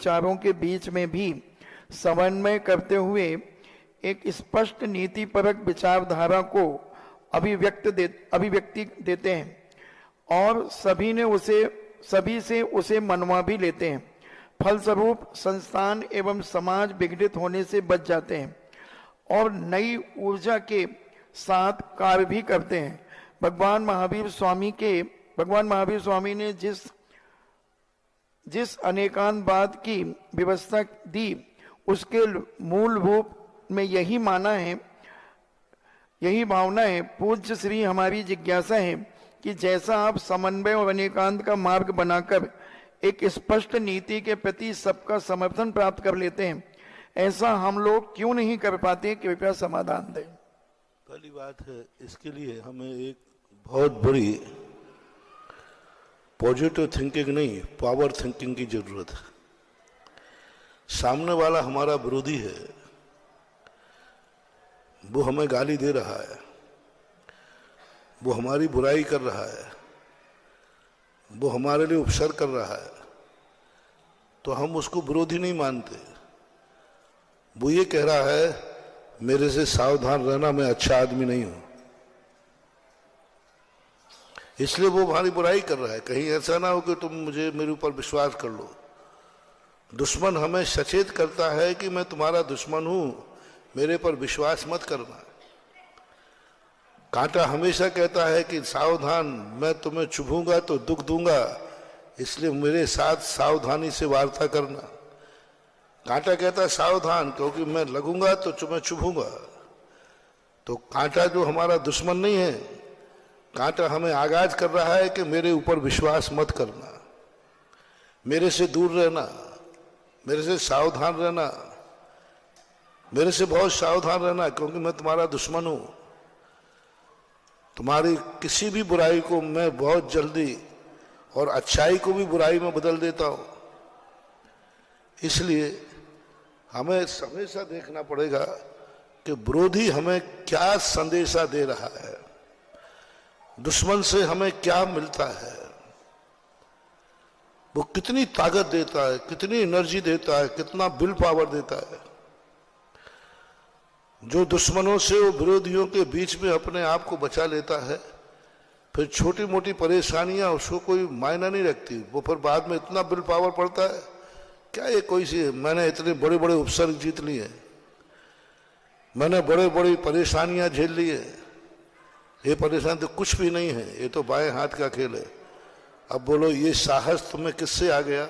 विचारों के बीच में भी समन्वय करते हुए एक स्पष्ट नीतिपरक विचारधारा को अभिव्यक्ति देते हैं और सभी से उसे मनवा भी लेते हैं। फलस्वरूप संस्थान एवं समाज विघटित होने से बच जाते हैं और नई ऊर्जा के साथ कार्य भी करते हैं। भगवान महावीर स्वामी ने जिस अनेकांतवाद की व्यवस्था दी उसके मूल रूप में यही भावना है। पूज्य श्री हमारी जिज्ञासा है कि जैसा आप समन्वय और अनेकांत का मार्ग बनाकर एक स्पष्ट नीति के प्रति सबका समर्थन प्राप्त कर लेते हैं, ऐसा हम लोग क्यों नहीं कर पाते? कृपया समाधान दें। पहली बात है, इसके लिए हमें एक बहुत बड़ी पॉजिटिव थिंकिंग नहीं, पावर थिंकिंग की जरूरत है। सामने वाला हमारा विरोधी है, वो हमें गाली दे रहा है, वो हमारी बुराई कर रहा है, वो हमारे लिए उपसर्ग कर रहा है, तो हम उसको विरोधी नहीं मानते। वो ये कह रहा है मेरे से सावधान रहना, मैं अच्छा आदमी नहीं हूं, इसलिए वो हमारी बुराई कर रहा है। कहीं ऐसा ना हो कि तुम मेरे ऊपर विश्वास कर लो। दुश्मन हमें सचेत करता है कि मैं तुम्हारा दुश्मन हूं, मेरे पर विश्वास मत करना। कांटा हमेशा कहता है कि सावधान, मैं तुम्हें चुभूंगा तो दुख दूंगा, इसलिए मेरे साथ सावधानी से वार्ता करना। कांटा कहता है सावधान, क्योंकि मैं लगूंगा तो तुम्हें चुभूंगा। तो कांटा जो हमारा दुश्मन नहीं है, कांटा हमें आगाज कर रहा है कि मेरे ऊपर विश्वास मत करना, मेरे से दूर रहना, मेरे से सावधान रहना, मेरे से बहुत सावधान रहना, क्योंकि मैं तुम्हारा दुश्मन हूं। तुम्हारी किसी भी बुराई को मैं बहुत जल्दी और अच्छाई को भी बुराई में बदल देता हूं। इसलिए हमें हमेशा देखना पड़ेगा कि विरोधी हमें क्या संदेशा दे रहा है, दुश्मन से हमें क्या मिलता है, वो कितनी ताकत देता है, कितनी एनर्जी देता है, कितना विल पावर देता है। जो दुश्मनों से वो विरोधियों के बीच में अपने आप को बचा लेता है, फिर छोटी मोटी परेशानियां उसको कोई मायना नहीं रखती। वो फिर बाद में इतना विल पावर पड़ता है, क्या ये कोई सी, मैंने इतने बड़े बड़े उपसर्ग जीत लिए, मैंने बड़े बड़ी परेशानियां झेल ली है, ये परेशानी तो कुछ भी नहीं है, ये तो बाएं हाथ का खेल है। अब बोलो ये साहस तुम्हें किससे आ गया?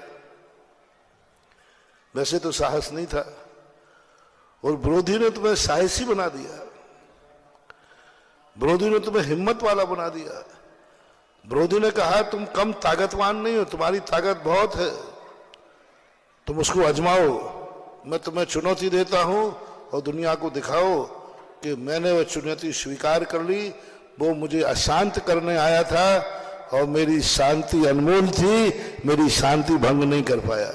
वैसे तो साहस नहीं था, और विरोधी ने तुम्हें साहसी बना दिया, विरोधी ने तुम्हें हिम्मत वाला बना दिया। विरोधी ने कहा तुम कम ताकतवान नहीं हो, तुम्हारी ताकत बहुत है, तुम उसको आजमाओ, मैं तुम्हें चुनौती देता हूं और दुनिया को दिखाओ कि मैंने वह चुनौती स्वीकार कर ली। वो मुझे अशांत करने आया था और मेरी शांति अनमोल थी, मेरी शांति भंग नहीं कर पाया,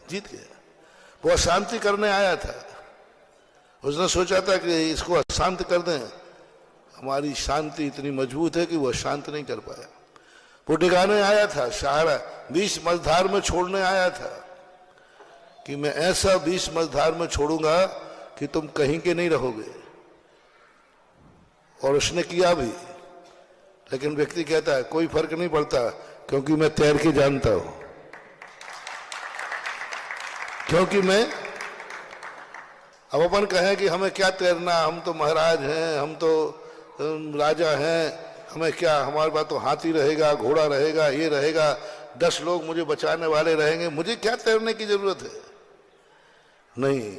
जीत गया। वो अशांति करने आया था, उसने सोचा था कि इसको अशांत कर दें, हमारी शांति इतनी मजबूत है कि वो शांत नहीं कर पाया। वो डिगाने आया था, सहारा बीच मझधार में छोड़ने आया था कि मैं ऐसा बीच मझधार में छोड़ूंगा कि तुम कहीं के नहीं रहोगे, और उसने किया भी। लेकिन व्यक्ति कहता है कोई फर्क नहीं पड़ता, क्योंकि मैं तैर के जानता हूं, क्योंकि मैं, अब अपन कहें कि हमें क्या तैरना, हम तो महाराज हैं, हम तो राजा हैं, हमें क्या, हमारे पास तो हाथी रहेगा, घोड़ा रहेगा, ये रहेगा, 10 लोग मुझे बचाने वाले रहेंगे, मुझे क्या तैरने की जरूरत है? नहीं,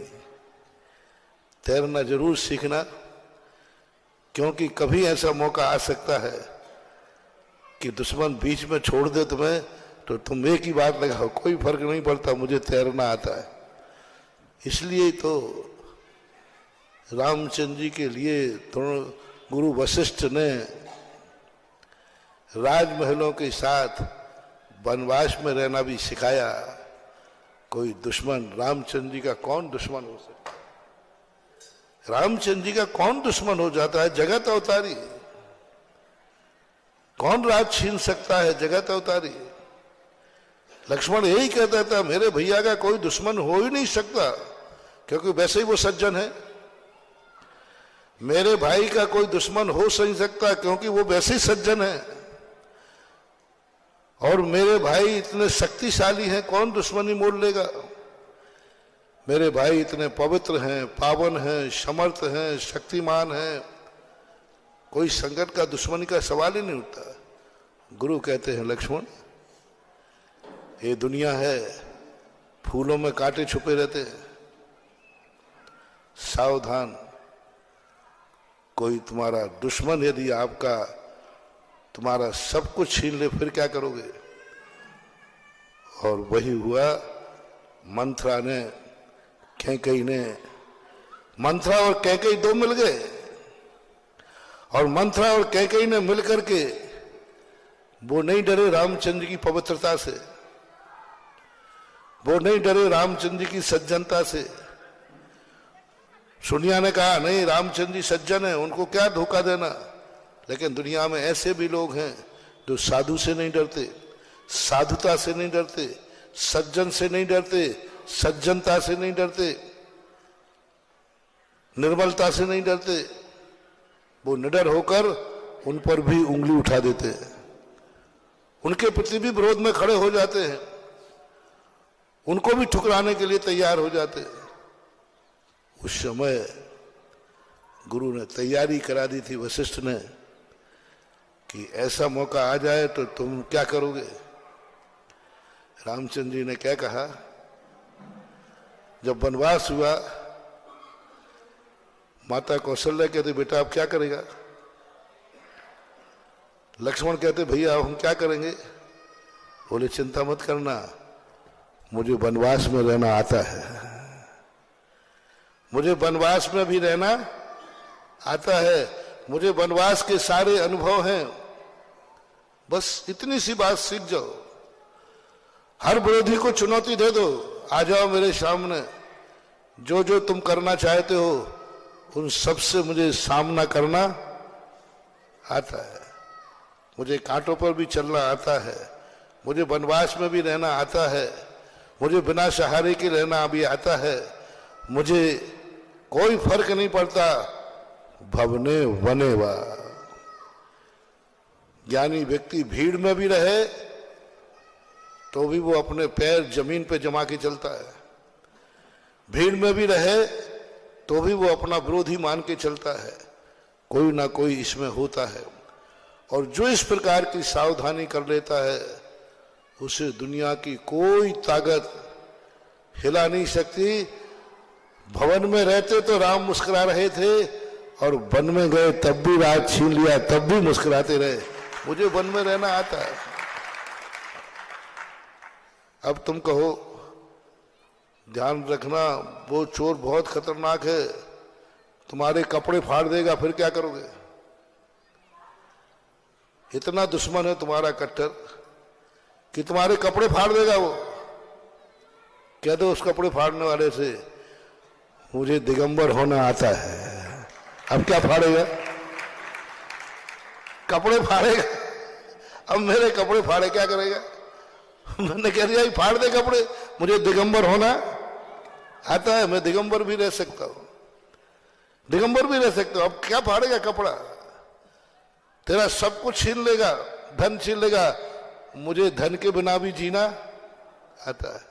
तैरना जरूर सीखना, क्योंकि कभी ऐसा मौका आ सकता है कि दुश्मन बीच में छोड़ दे तुम्हें, तो तुम एक ही बात लगाओ, कोई फर्क नहीं पड़ता, मुझे तैरना आता है। इसलिए तो रामचंद्र जी के लिए गुरु वशिष्ठ ने राजमहलों के साथ वनवास में रहना भी सिखाया। कोई दुश्मन, रामचंद्र जी का कौन दुश्मन हो सकता है? रामचंद्र जी का कौन दुश्मन हो जाता है? जगत अवतारी। कौन राज छीन सकता है? जगत अवतारी। लक्ष्मण यही कहता था, मेरे भैया का कोई दुश्मन हो ही नहीं सकता, क्योंकि वैसे ही वो सज्जन है। मेरे भाई का कोई दुश्मन हो नहीं सकता, क्योंकि वो वैसे ही सज्जन है। और मेरे भाई इतने शक्तिशाली हैं, कौन दुश्मनी मोड़ लेगा। मेरे भाई इतने पवित्र हैं, पावन हैं, समर्थ हैं, शक्तिमान हैं, कोई संकट का दुश्मनी का सवाल ही नहीं उठता। गुरु कहते हैं, लक्ष्मण ये दुनिया है, फूलों में कांटे छुपे रहते हैं, सावधान। कोई तुम्हारा दुश्मन यदि आपका तुम्हारा सब कुछ छीन ले, फिर क्या करोगे। और वही हुआ। मंथरा ने, कैकेयी ने, मंथरा और कैकेयी दो मिल गए, और मंथरा और कैकेयी ने मिलकर के वो नहीं डरे रामचंद्र की पवित्रता से, वो नहीं डरे रामचंद्र की सज्जनता से। सुनिया ने कहा, नहीं रामचंद्र जी सज्जन है, उनको क्या धोखा देना। लेकिन दुनिया में ऐसे भी लोग हैं जो साधु से नहीं डरते, साधुता से नहीं डरते, सज्जन से नहीं डरते, सज्जनता से नहीं डरते, निर्मलता से नहीं डरते। वो निडर होकर उन पर भी उंगली उठा देते हैं, उनके प्रति भी विरोध में खड़े हो जाते हैं, उनको भी ठुकराने के लिए तैयार हो जाते हैं। उस समय गुरु ने तैयारी करा दी थी वशिष्ठ ने कि ऐसा मौका आ जाए तो तुम क्या करोगे। रामचंद्र जी ने क्या कहा, जब वनवास हुआ, माता कौशल्या कहते, बेटा आप क्या करेगा। लक्ष्मण कहते, भैया हम क्या करेंगे। बोले, चिंता मत करना, मुझे वनवास में रहना आता है, मुझे वनवास में भी रहना आता है, मुझे वनवास के सारे अनुभव हैं। बस इतनी सी बात सीख जाओ, हर विरोधी को चुनौती दे दो, आ जाओ मेरे सामने, जो जो तुम करना चाहते हो उन सब से मुझे सामना करना आता है, मुझे कांटों पर भी चलना आता है, मुझे वनवास में भी रहना आता है, मुझे बिना सहारे के रहना भी आता है, मुझे कोई फर्क नहीं पड़ता, भवने वने वा। ज्ञानी व्यक्ति भीड़ में भी रहे तो भी वो अपने पैर जमीन पे जमा के चलता है, भीड़ में भी रहे तो भी वो अपना विरोधी मान के चलता है, कोई ना कोई इसमें होता है। और जो इस प्रकार की सावधानी कर लेता है उसे दुनिया की कोई ताकत हिला नहीं सकती। भवन में रहते तो राम मुस्कुरा रहे थे, और वन में गए तब भी राज छीन लिया, तब भी मुस्कुराते रहे, मुझे वन में रहना आता है। अब तुम कहो, ध्यान रखना वो चोर बहुत खतरनाक है, तुम्हारे कपड़े फाड़ देगा, फिर क्या करोगे। इतना दुश्मन है तुम्हारा कट्टर कि तुम्हारे कपड़े फाड़ देगा वो। कह दो उस कपड़े फाड़ने वाले से, मुझे दिगंबर होना आता है। अब क्या फाड़ेगा, कपड़े फाड़ेगा। अब मेरे कपड़े फाड़े क्या करेगा। मैंने कह दिया फाड़ दे कपड़े, मुझे दिगंबर होना आता है, मैं दिगंबर भी रह सकता हूं, दिगंबर भी रह सकता हूं। अब क्या फाड़ेगा कपड़ा, तेरा सब कुछ छीन लेगा, धन छीन लेगा, मुझे धन के बिना भी जीना आता है।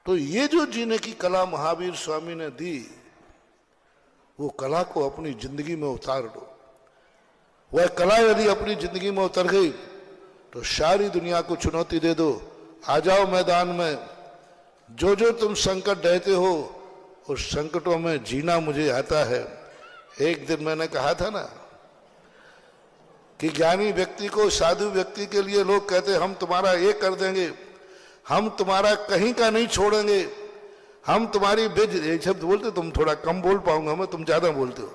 तो ये जो जीने की कला महावीर स्वामी ने दी, वो कला को अपनी जिंदगी में उतार दो। वह कला यदि अपनी जिंदगी में उतर गई तो सारी दुनिया को चुनौती दे दो, आ जाओ मैदान में, जो जो तुम संकट रहते हो उस संकटों में जीना मुझे आता है। एक दिन मैंने कहा था ना कि ज्ञानी व्यक्ति को, साधु व्यक्ति के लिए लोग कहते हम तुम्हारा ये कर देंगे, हम तुम्हारा कहीं का नहीं छोड़ेंगे, हम तुम्हारी ये शब्द बोलते, तुम थोड़ा कम बोल पाऊंगा मैं, तुम ज्यादा बोलते हो,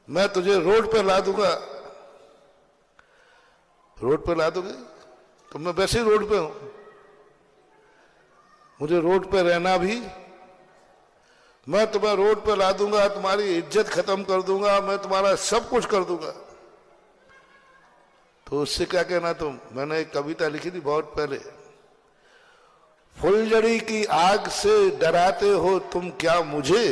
मैं तुझे रोड पर ला दूंगा। रोड पर ला दोगे तो मैं वैसे ही रोड पे हूं, मुझे रोड पे रहना भी, मैं तुम्हें रोड पे ला दूंगा, तुम्हारी इज्जत खत्म कर दूंगा, मैं तुम्हारा सब कुछ कर दूंगा। तो उससे क्या कहना तुम। मैंने एक कविता लिखी थी बहुत पहले, फुलझड़ी की आग से डराते हो तुम क्या मुझे,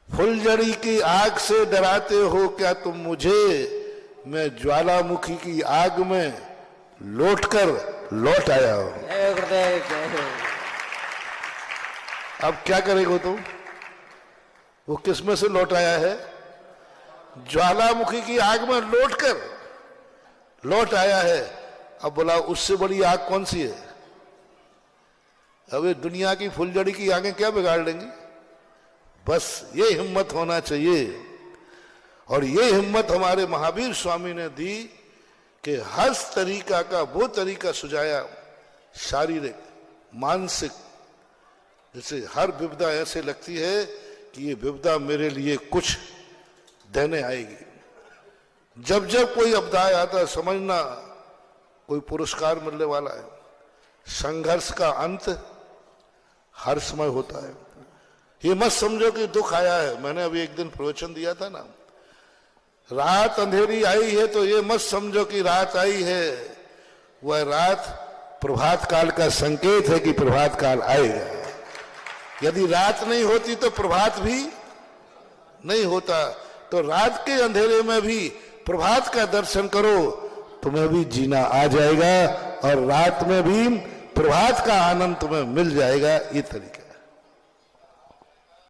फुलझड़ी की आग से डराते हो क्या तुम मुझे, मैं ज्वालामुखी की आग में लौट आया हूं। अब क्या करेगा तुम? वो किस में से लौट आया है? ज्वालामुखी की आग में लौट आया है। अब बोला उससे बड़ी आग कौन सी है? अब ये दुनिया की फुलझड़ी की आगें क्या बिगाड़ लेंगी? बस ये हिम्मत होना चाहिए। और ये हिम्मत हमारे महावीर स्वामी ने दी कि हर तरीका का वो तरीका सुझाया, शारीरिक मानसिक, जैसे हर विपदा ऐसे लगती है कि ये विपदा मेरे लिए कुछ देने आएगी। जब जब कोई आपदा आता है समझना कोई पुरस्कार मिलने वाला है। संघर्ष का अंत हर समय होता है। ये मत समझो कि दुख आया है। मैंने अभी एक दिन प्रवचन दिया था ना, रात अंधेरी आई है तो ये मत समझो कि रात आई है, वह रात प्रभात काल का संकेत है कि प्रभात काल आएगा। यदि रात नहीं होती तो प्रभात भी नहीं होता। तो रात के अंधेरे में भी प्रभात का दर्शन करो, तुम्हें भी जीना आ जाएगा और रात में भी प्रभात का आनंद तुम्हें मिल जाएगा। ये तरीका।